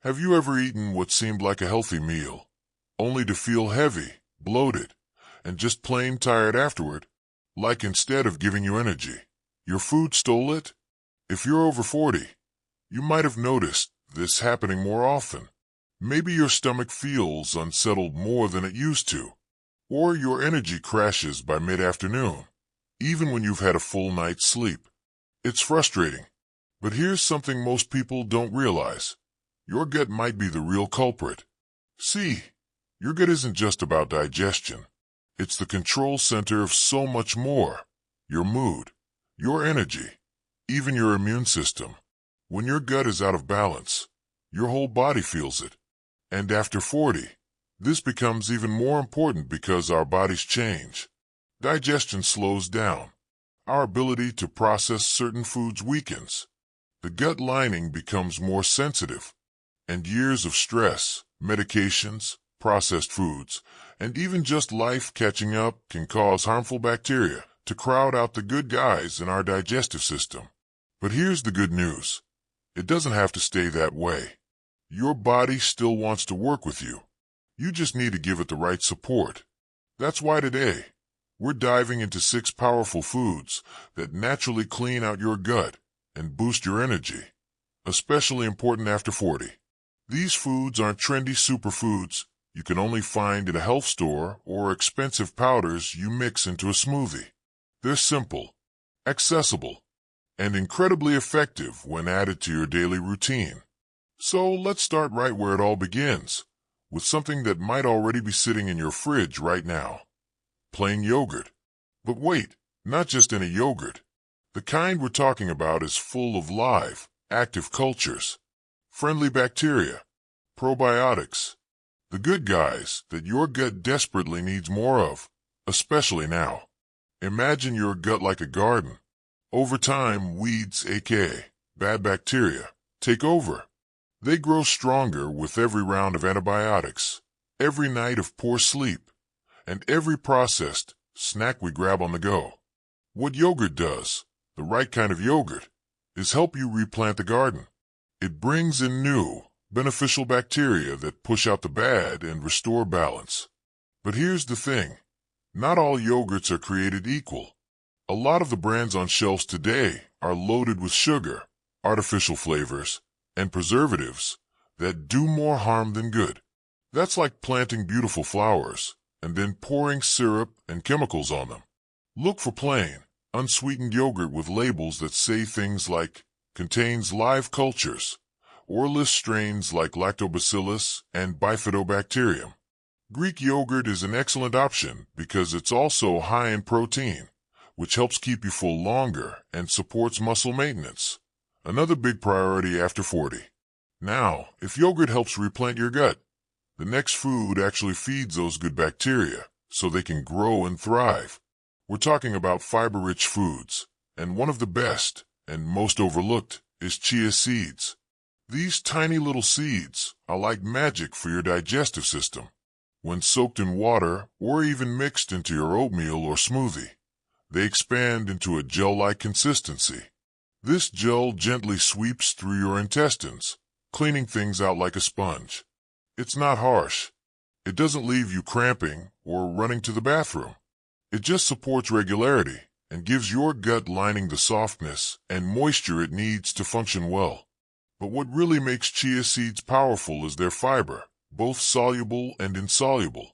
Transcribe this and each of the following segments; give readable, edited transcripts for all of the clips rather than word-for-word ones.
Have you ever eaten what seemed like a healthy meal, only to feel heavy, bloated, and just plain tired afterward? Like instead of giving you energy, your food stole it? If you're over 40, you might have noticed this happening more often. Maybe your stomach feels unsettled more than it used to, or your energy crashes by mid-afternoon, even when you've had a full night's sleep. It's frustrating, but here's something most people don't realize. Your gut might be the real culprit. See, your gut isn't just about digestion. It's the control center of so much more. Your mood, your energy, even your immune system. When your gut is out of balance, your whole body feels it. And after 40, this becomes even more important because our bodies change. Digestion slows down. Our ability to process certain foods weakens. The gut lining becomes more sensitive. And years of stress, medications, processed foods, and even just life catching up can cause harmful bacteria to crowd out the good guys in our digestive system. But here's the good news. It doesn't have to stay that way. Your body still wants to work with you. You just need to give it the right support. That's why today, we're diving into 6 powerful foods that naturally clean out your gut and boost your energy, especially important after 40. These foods aren't trendy superfoods you can only find at a health store or expensive powders you mix into a smoothie. They're simple, accessible, and incredibly effective when added to your daily routine. So let's start right where it all begins, with something that might already be sitting in your fridge right now. Plain yogurt. But wait, not just any yogurt. The kind we're talking about is full of live, active cultures, friendly bacteria, probiotics, the good guys that your gut desperately needs more of, especially now. Imagine your gut like a garden. Over time, weeds, aka bad bacteria, take over. They grow stronger with every round of antibiotics, every night of poor sleep, and every processed snack we grab on the go. What yogurt does, the right kind of yogurt, is help you replant the garden. It brings in new, beneficial bacteria that push out the bad and restore balance. But here's the thing. Not all yogurts are created equal. A lot of the brands on shelves today are loaded with sugar, artificial flavors, and preservatives that do more harm than good. That's like planting beautiful flowers and then pouring syrup and chemicals on them. Look for plain, unsweetened yogurt with labels that say things like contains live cultures, or list strains like lactobacillus and bifidobacterium. Greek yogurt is an excellent option because it's also high in protein, which helps keep you full longer and supports muscle maintenance. Another big priority after 40. Now, if yogurt helps replant your gut, the next food actually feeds those good bacteria so they can grow and thrive. We're talking about fiber-rich foods, and one of the best and most overlooked is chia seeds. These tiny little seeds are like magic for your digestive system. When soaked in water or even mixed into your oatmeal or smoothie, they expand into a gel-like consistency. This gel gently sweeps through your intestines, cleaning things out like a sponge. It's not harsh. It doesn't leave you cramping or running to the bathroom. It just supports regularity and gives your gut lining the softness and moisture it needs to function well. But what really makes chia seeds powerful is their fiber, both soluble and insoluble.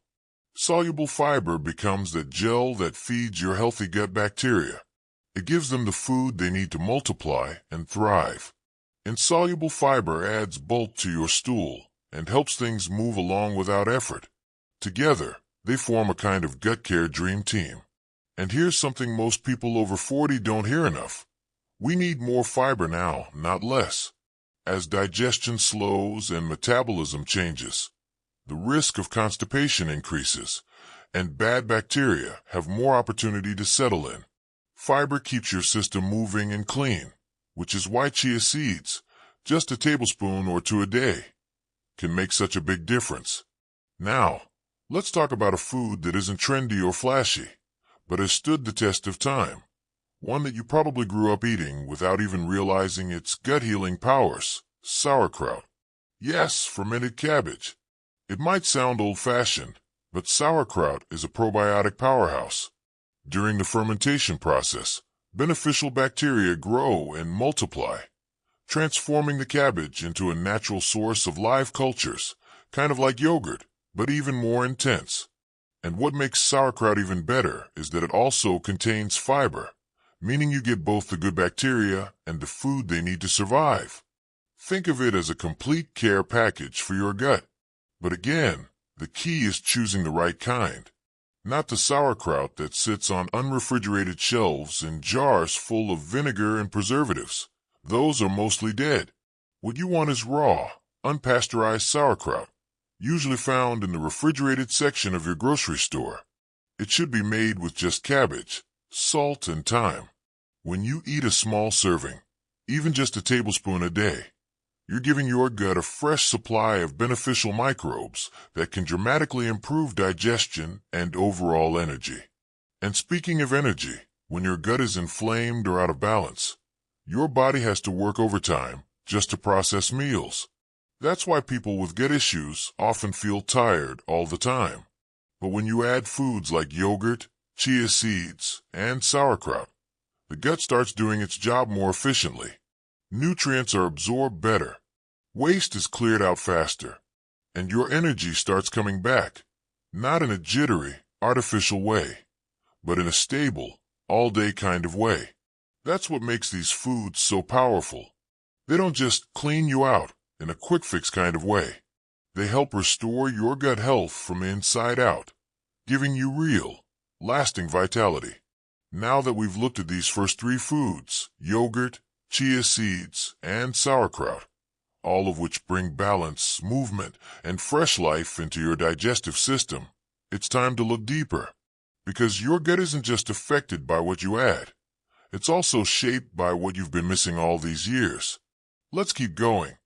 Soluble fiber becomes that gel that feeds your healthy gut bacteria. It gives them the food they need to multiply and thrive. Insoluble fiber adds bulk to your stool and helps things move along without effort. Together, they form a kind of gut care dream team. And here's something most people over 40 don't hear enough. We need more fiber now, not less. As digestion slows and metabolism changes, the risk of constipation increases, and bad bacteria have more opportunity to settle in. Fiber keeps your system moving and clean, which is why chia seeds, just a tablespoon or 2 a day, can make such a big difference. Now, let's talk about a food that isn't trendy or flashy, but has stood the test of time. One that you probably grew up eating without even realizing its gut-healing powers: sauerkraut. Yes, fermented cabbage. It might sound old-fashioned, but sauerkraut is a probiotic powerhouse. During the fermentation process, beneficial bacteria grow and multiply, transforming the cabbage into a natural source of live cultures, kind of like yogurt, but even more intense. And what makes sauerkraut even better is that it also contains fiber, meaning you get both the good bacteria and the food they need to survive. Think of it as a complete care package for your gut. But again, the key is choosing the right kind. Not the sauerkraut that sits on unrefrigerated shelves in jars full of vinegar and preservatives. Those are mostly dead. What you want is raw, unpasteurized sauerkraut, usually found in the refrigerated section of your grocery store. It should be made with just cabbage, salt, and thyme. When you eat a small serving, even just a tablespoon a day, you're giving your gut a fresh supply of beneficial microbes that can dramatically improve digestion and overall energy. And speaking of energy, when your gut is inflamed or out of balance, your body has to work overtime just to process meals. That's why people with gut issues often feel tired all the time. But when you add foods like yogurt, chia seeds, and sauerkraut, the gut starts doing its job more efficiently. Nutrients are absorbed better, waste is cleared out faster, and your energy starts coming back, not in a jittery, artificial way, but in a stable, all-day kind of way. That's what makes these foods so powerful. They don't just clean you out in a quick-fix kind of way. They help restore your gut health from inside out, giving you real, lasting vitality. Now that we've looked at these first three foods, yogurt, chia seeds, and sauerkraut, all of which bring balance, movement, and fresh life into your digestive system, it's time to look deeper. Because your gut isn't just affected by what you add. It's also shaped by what you've been missing all these years. Let's keep going.